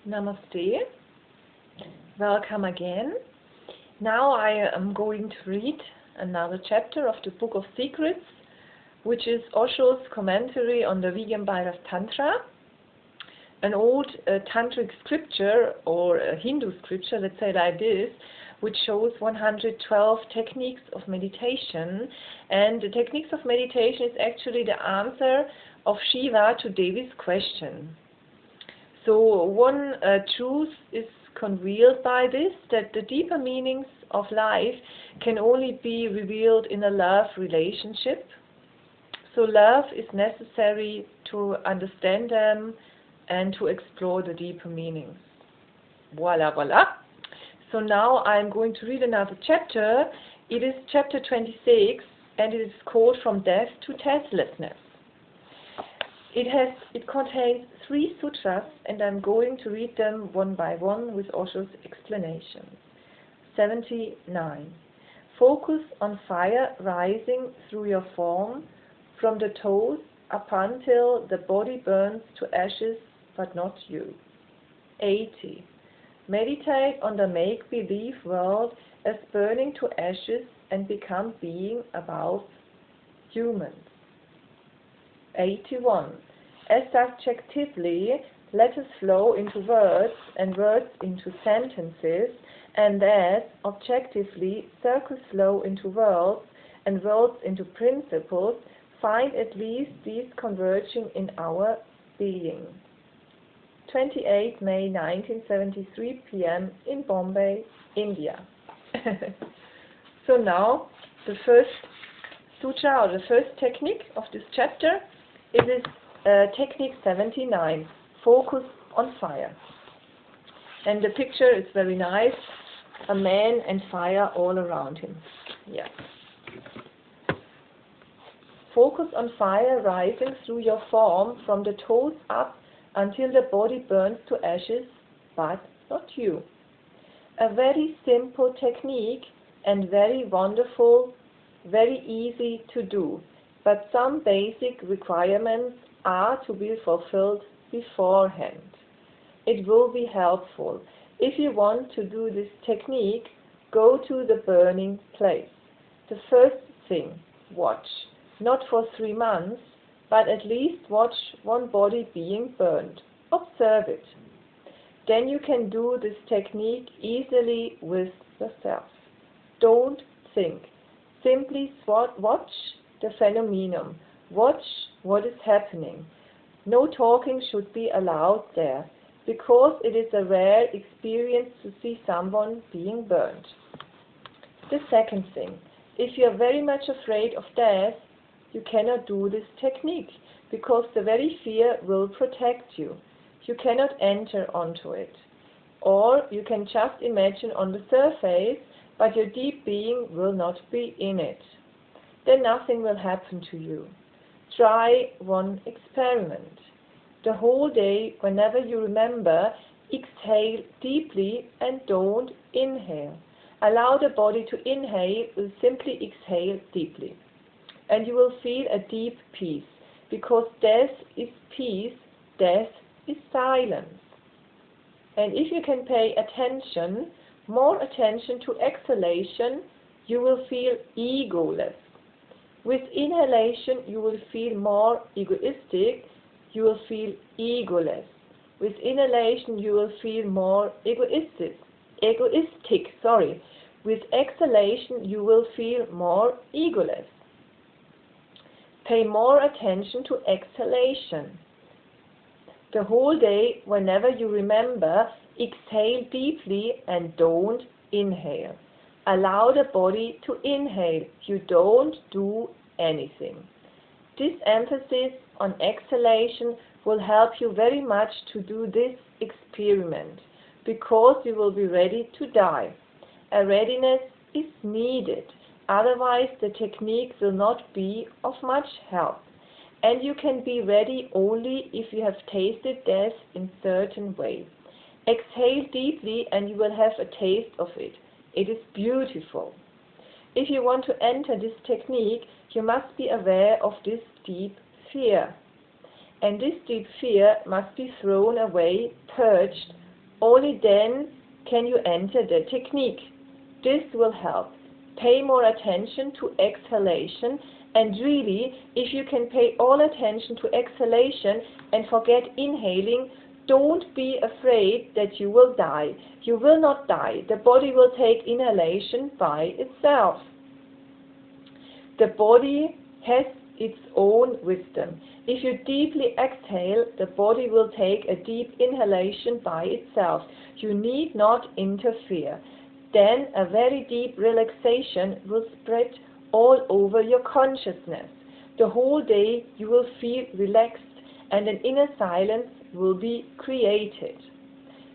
Namaste. Welcome again. Now I am going to read another chapter of the Book of Secrets, which is Osho's commentary on the Vigyan Bhairav Tantra, an old tantric scripture or a Hindu scripture, let's say like this, which shows 112 techniques of meditation. And the techniques of meditation is actually the answer of Shiva to Devi's question. So one truth is concealed by this, that the deeper meanings of life can only be revealed in a love relationship. So love is necessary to understand them and to explore the deeper meanings. Voila, voila. So now I'm going to read another chapter. It is chapter 26 and it is called From Death to Deathlessness. It contains 3 sutras, and I'm going to read them one by one with Osho's explanations. 79. Focus on fire rising through your form, from the toes up until the body burns to ashes, but not you. 80. Meditate on the make-believe world as burning to ashes and become being above humans. 81. As subjectively, letters flow into words and words into sentences, and as objectively, circles flow into worlds and worlds into principles, find at least these converging in our being. 28 May 1973 p.m. in Bombay, India. So now, the first sutra or the first technique of this chapter is technique 79, focus on fire. And the picture is very nice, a man and fire all around him. Yeah. Focus on fire rising through your form from the toes up until the body burns to ashes, but not you. A very simple technique and very wonderful, very easy to do. But some basic requirements are to be fulfilled beforehand. It will be helpful. If you want to do this technique, go to the burning place. The first thing, watch. Not for 3 months, but at least watch one body being burned. Observe it. Then you can do this technique easily with yourself. Don't think. Simply watch the phenomenon. Watch what is happening. No talking should be allowed there, because it is a rare experience to see someone being burned. The second thing, if you are very much afraid of death, you cannot do this technique, because the very fear will protect you. You cannot enter onto it. Or you can just imagine on the surface, but your deep being will not be in it. Then nothing will happen to you. Try one experiment. The whole day, whenever you remember, exhale deeply and don't inhale. Allow the body to inhale, simply exhale deeply. And you will feel a deep peace, because death is peace, death is silence. And if you can pay attention, more attention to exhalation, you will feel egoless. With inhalation, you will feel more egoistic, you will feel egoless. With inhalation, you will feel more egoistic. With exhalation, you will feel more egoless. Pay more attention to exhalation. The whole day, whenever you remember, exhale deeply and don't inhale. Allow the body to inhale. You don't do anything. This emphasis on exhalation will help you very much to do this experiment, because you will be ready to die. A readiness is needed, otherwise the technique will not be of much help. And you can be ready only if you have tasted death in certain way. Exhale deeply and you will have a taste of it. It is beautiful. If you want to enter this technique, you must be aware of this deep fear. And this deep fear must be thrown away, purged, Only then can you enter the technique. This will help. Pay more attention to exhalation, and really, if you can pay all attention to exhalation and forget inhaling, don't be afraid that you will die. You will not die. The body will take inhalation by itself. The body has its own wisdom. If you deeply exhale, the body will take a deep inhalation by itself. You need not interfere. Then a very deep relaxation will spread all over your consciousness. The whole day you will feel relaxed and an inner silence will be created.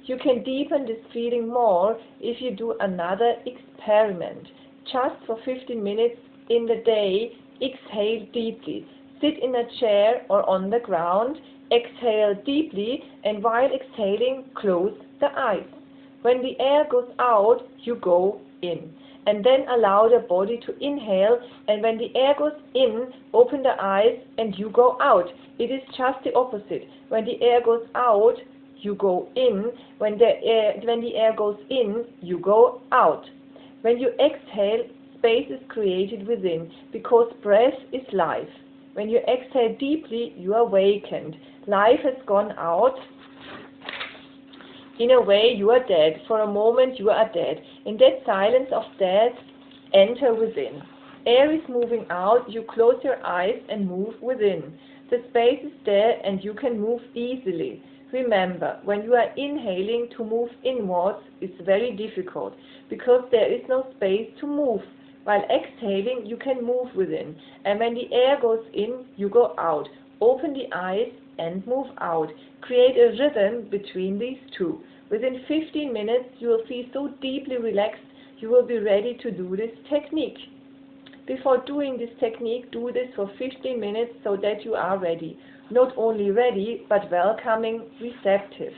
You can deepen this feeling more if you do another experiment. Just for 15 minutes in the day, exhale deeply. Sit in a chair or on the ground, exhale deeply, and while exhaling, close the eyes. When the air goes out, you go in. And then allow the body to inhale, and when the air goes in, open the eyes and you go out. It is just the opposite. When the air goes out, you go in. When the air goes in, you go out. When you exhale, space is created within, because breath is life. When you exhale deeply, you are awakened. Life has gone out. In a way, you are dead. For a moment, you are dead. In that silence of death, enter within. Air is moving out. You close your eyes and move within. The space is there and you can move easily. Remember, when you are inhaling, to move inwards is very difficult because there is no space to move. While exhaling, you can move within. And when the air goes in, you go out. Open the eyes and move out. Create a rhythm between these two. Within 15 minutes, you will feel so deeply relaxed, you will be ready to do this technique. Before doing this technique, do this for 15 minutes so that you are ready. Not only ready, but welcoming, receptive.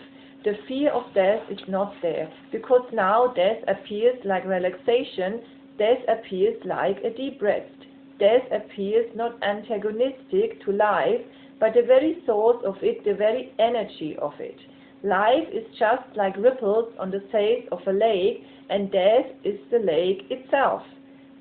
The fear of death is not there, because now death appears like relaxation, death appears like a deep rest. Death appears not antagonistic to life, but the very source of it, the very energy of it. Life is just like ripples on the face of a lake, and death is the lake itself.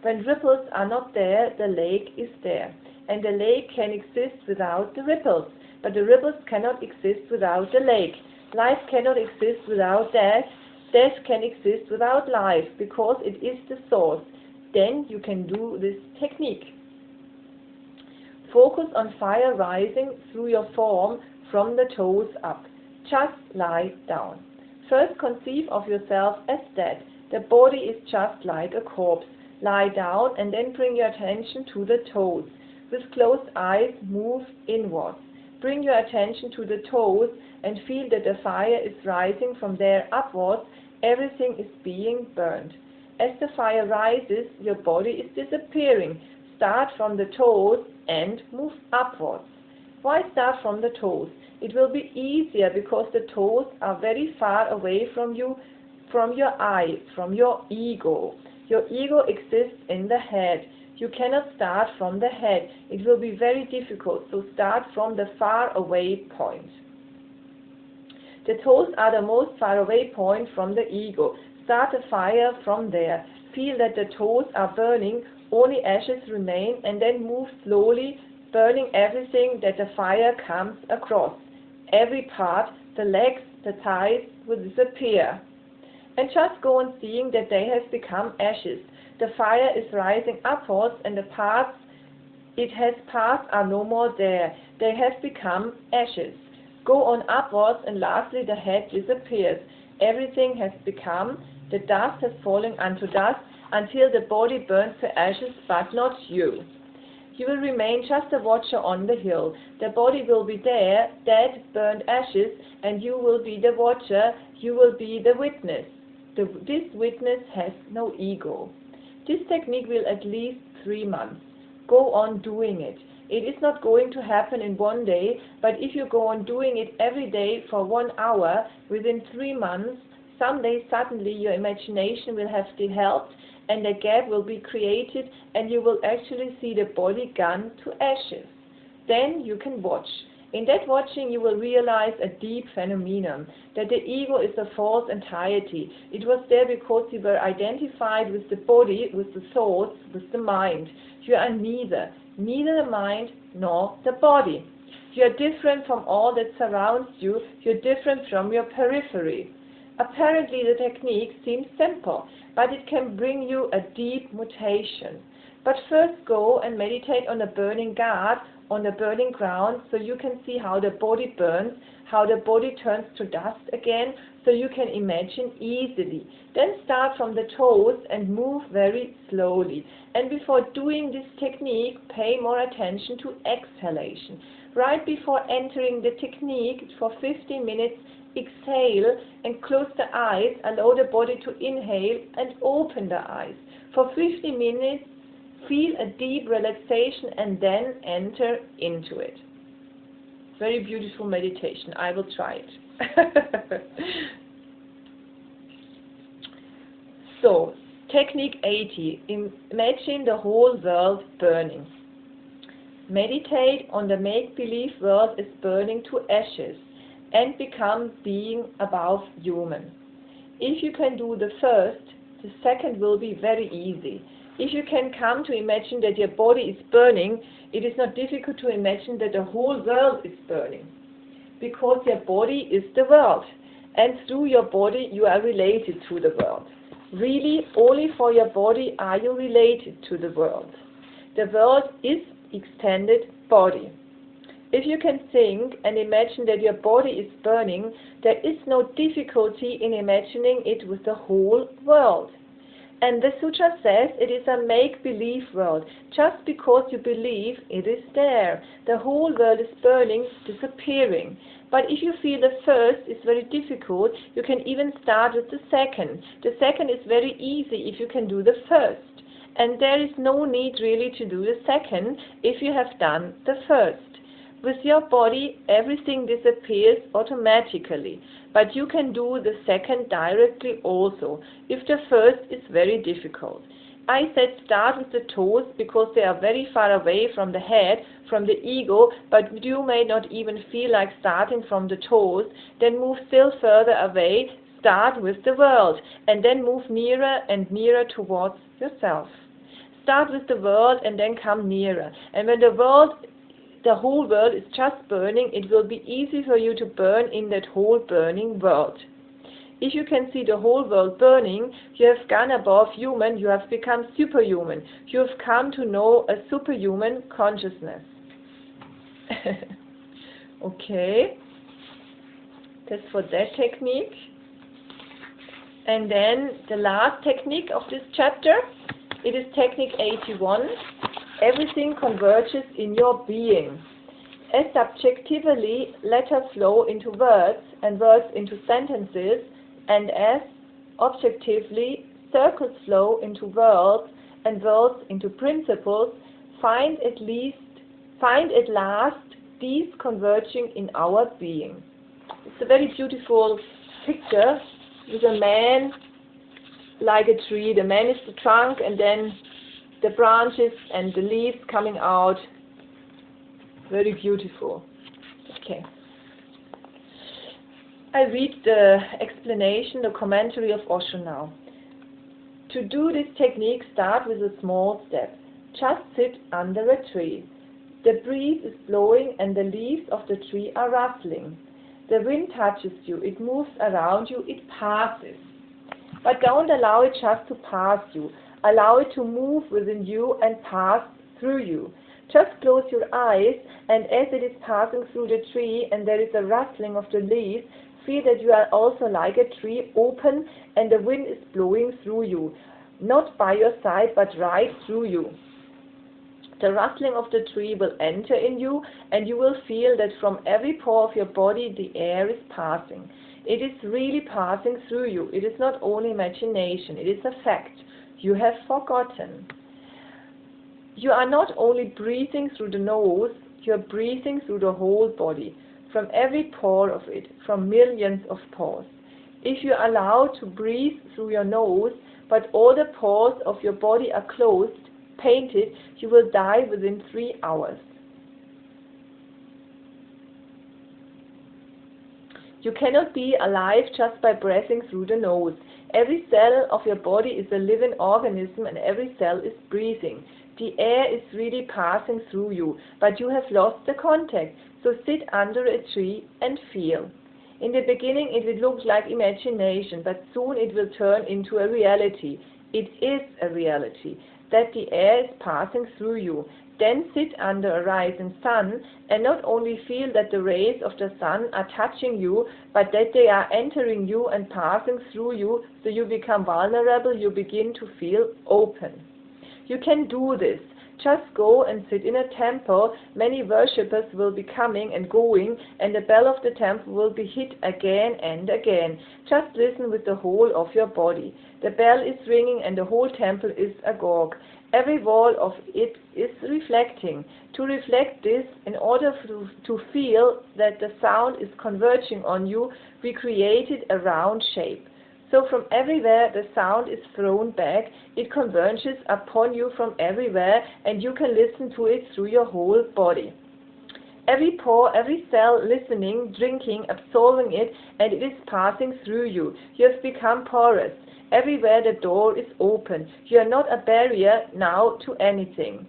When ripples are not there, the lake is there. And the lake can exist without the ripples, but the ripples cannot exist without the lake. Life cannot exist without death. Death can exist without life, because it is the source. Then you can do this technique. Focus on fire rising through your form from the toes up. Just lie down. First conceive of yourself as dead. The body is just like a corpse. Lie down and then bring your attention to the toes. With closed eyes, move inwards. Bring your attention to the toes and feel that the fire is rising from there upwards. Everything is being burned. As the fire rises, your body is disappearing. Start from the toes and move upwards. Why start from the toes? It will be easier because the toes are very far away from you, from your eye, from your ego. Your ego exists in the head. You cannot start from the head. It will be very difficult, so start from the far away point. The toes are the most far away point from the ego. Start the fire from there. Feel that the toes are burning, only ashes remain, and then move slowly, burning everything that the fire comes across. Every part, the legs, the thighs, will disappear. And just go on seeing that they have become ashes. The fire is rising upwards and the parts it has passed are no more there. They have become ashes. Go on upwards and lastly the head disappears. Everything has become, the dust has fallen unto dust until the body burns to ashes, but not you. You will remain just a watcher on the hill. The body will be there, dead, burned ashes, and you will be the watcher, you will be the witness. This witness has no ego. This technique will at least 3 months. Go on doing it. It is not going to happen in one day, but if you go on doing it every day for 1 hour, within 3 months, someday suddenly your imagination will have developed and a gap will be created and you will actually see the body gone to ashes. Then you can watch. In that watching, you will realize a deep phenomenon, that the ego is a false entirety. It was there because you were identified with the body, with the thoughts, with the mind. You are neither the mind nor the body. You are different from all that surrounds you. You are different from your periphery. Apparently, the technique seems simple, but it can bring you a deep mutation. But first go and meditate on a burning god, on the burning ground, so you can see how the body burns, how the body turns to dust again, so you can imagine easily. Then start from the toes and move very slowly. And before doing this technique, pay more attention to exhalation. Right before entering the technique, for 15 minutes, exhale and close the eyes, allow the body to inhale and open the eyes. For 50 minutes, feel a deep relaxation and then enter into it. Very beautiful meditation. I will try it. So, technique 80. Imagine the whole world burning. Meditate on the make-believe world is burning to ashes and become being above human. If you can do the first, the second will be very easy. If you can come to imagine that your body is burning, it is not difficult to imagine that the whole world is burning, because your body is the world, and through your body you are related to the world. Really, only for your body are you related to the world. The world is extended body. If you can think and imagine that your body is burning, there is no difficulty in imagining it with the whole world. And the sutra says it is a make-believe world. Just because you believe, it is there. The whole world is burning, disappearing. But if you feel the first is very difficult, you can even start with the second. The second is very easy if you can do the first. And there is no need really to do the second if you have done the first. With your body, everything disappears automatically, but you can do the second directly also, if the first is very difficult. I said start with the toes because they are very far away from the head, from the ego, but you may not even feel like starting from the toes. Then move still further away, start with the world, and then move nearer and nearer towards yourself. Start with the world and then come nearer. And when the whole world is just burning, it will be easy for you to burn in that whole burning world. If you can see the whole world burning, you have gone above human, you have become superhuman. You have come to know a superhuman consciousness. Okay, that's for that technique. And then the last technique of this chapter, it is technique 81. Everything converges in your being. As subjectively, letters flow into words and words into sentences, and as objectively, circles flow into worlds and worlds into principles, find at last these converging in our being. It's a very beautiful picture with a man like a tree. The man is the trunk, and then the branches and the leaves coming out. Very beautiful. Okay. I read the explanation, the commentary of Osho now. To do this technique, start with a small step. Just sit under a tree. The breeze is blowing and the leaves of the tree are rustling. The wind touches you, it moves around you, it passes. But don't allow it just to pass you. Allow it to move within you and pass through you. Just close your eyes, and as it is passing through the tree and there is a rustling of the leaves, feel that you are also like a tree, open, and the wind is blowing through you. Not by your side, but right through you. The rustling of the tree will enter in you, and you will feel that from every pore of your body the air is passing. It is really passing through you. It is not only imagination, it is a fact. You have forgotten. You are not only breathing through the nose, you are breathing through the whole body, from every pore of it, from millions of pores. If you allow to breathe through your nose, but all the pores of your body are closed, painted, you will die within 3 hours. You cannot be alive just by breathing through the nose. Every cell of your body is a living organism and every cell is breathing. The air is really passing through you, but you have lost the contact. So sit under a tree and feel. In the beginning it will look like imagination, but soon it will turn into a reality. It is a reality that the air is passing through you. Then sit under a rising sun and not only feel that the rays of the sun are touching you, but that they are entering you and passing through you, so you become vulnerable, you begin to feel open. You can do this. Just go and sit in a temple. Many worshippers will be coming and going, and the bell of the temple will be hit again and again. Just listen with the whole of your body. The bell is ringing and the whole temple is agog. Every wall of it is reflecting. To reflect this, in order to feel that the sound is converging on you, we created a round shape. So from everywhere the sound is thrown back, it converges upon you from everywhere, and you can listen to it through your whole body. Every pore, every cell listening, drinking, absorbing it, and it is passing through you. You have become porous. Everywhere the door is open. You are not a barrier now to anything.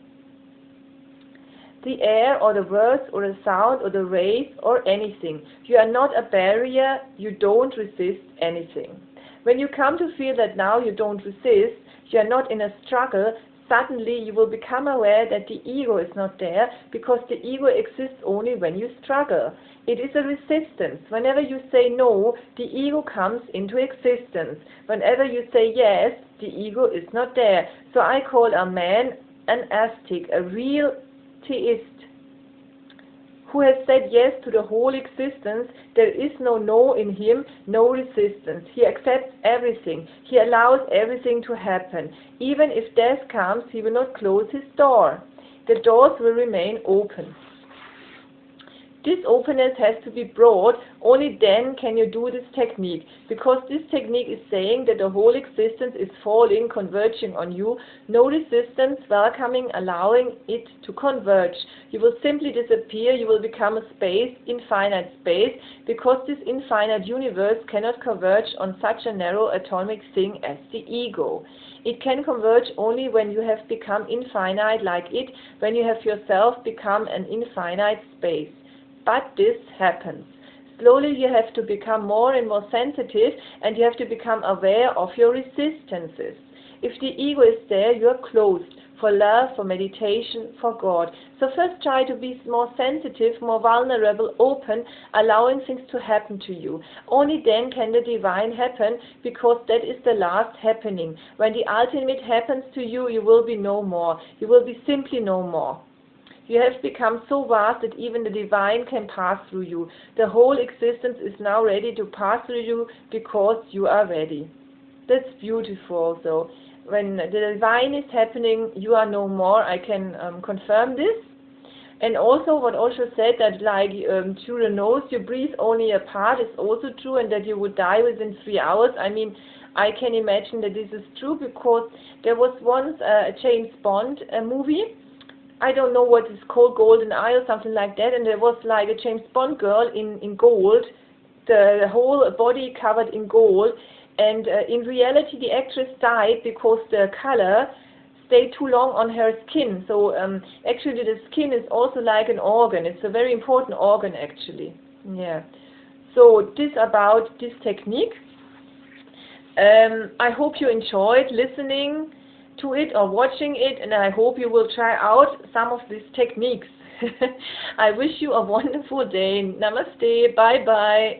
The air or the words or the sound or the rays or anything. You are not a barrier. You don't resist anything. When you come to feel that now you don't resist, you are not in a struggle, suddenly you will become aware that the ego is not there, because the ego exists only when you struggle. It is a resistance. Whenever you say no, the ego comes into existence. Whenever you say yes, the ego is not there. So I call a man an ascetic, a real theist, who has said yes to the whole existence. There is no no in him, no resistance. He accepts everything. He allows everything to happen. Even if death comes, he will not close his door. The doors will remain open. This openness has to be brought. Only then can you do this technique, because this technique is saying that the whole existence is falling, converging on you. No resistance, welcoming, allowing it to converge. You will simply disappear. You will become a space, infinite space, because this infinite universe cannot converge on such a narrow atomic thing as the ego. It can converge only when you have become infinite like it, when you have yourself become an infinite space. But this happens. Slowly you have to become more and more sensitive, and you have to become aware of your resistances. If the ego is there, you are closed for love, for meditation, for God. So first try to be more sensitive, more vulnerable, open, allowing things to happen to you. Only then can the divine happen, because that is the last happening. When the ultimate happens to you, you will be no more. You will be simply no more. You have become so vast that even the divine can pass through you. The whole existence is now ready to pass through you, because you are ready. That's beautiful. So when the divine is happening, you are no more. I can confirm this. And also what Osho said, that like through the nose you breathe only a part, is also true, and that you would die within 3 hours. I mean, I can imagine that this is true, because there was once a James Bond movie. I don't know what it's called, Golden Eye or something like that, and there was like a James Bond girl in gold, the whole body covered in gold, and in reality the actress died because the color stayed too long on her skin. So actually the skin is also like an organ. It's a very important organ actually. Yeah. So this about this technique. I hope you enjoyed listening to it or watching it, and I hope you will try out some of these techniques. I wish you a wonderful day. Namaste. Bye bye.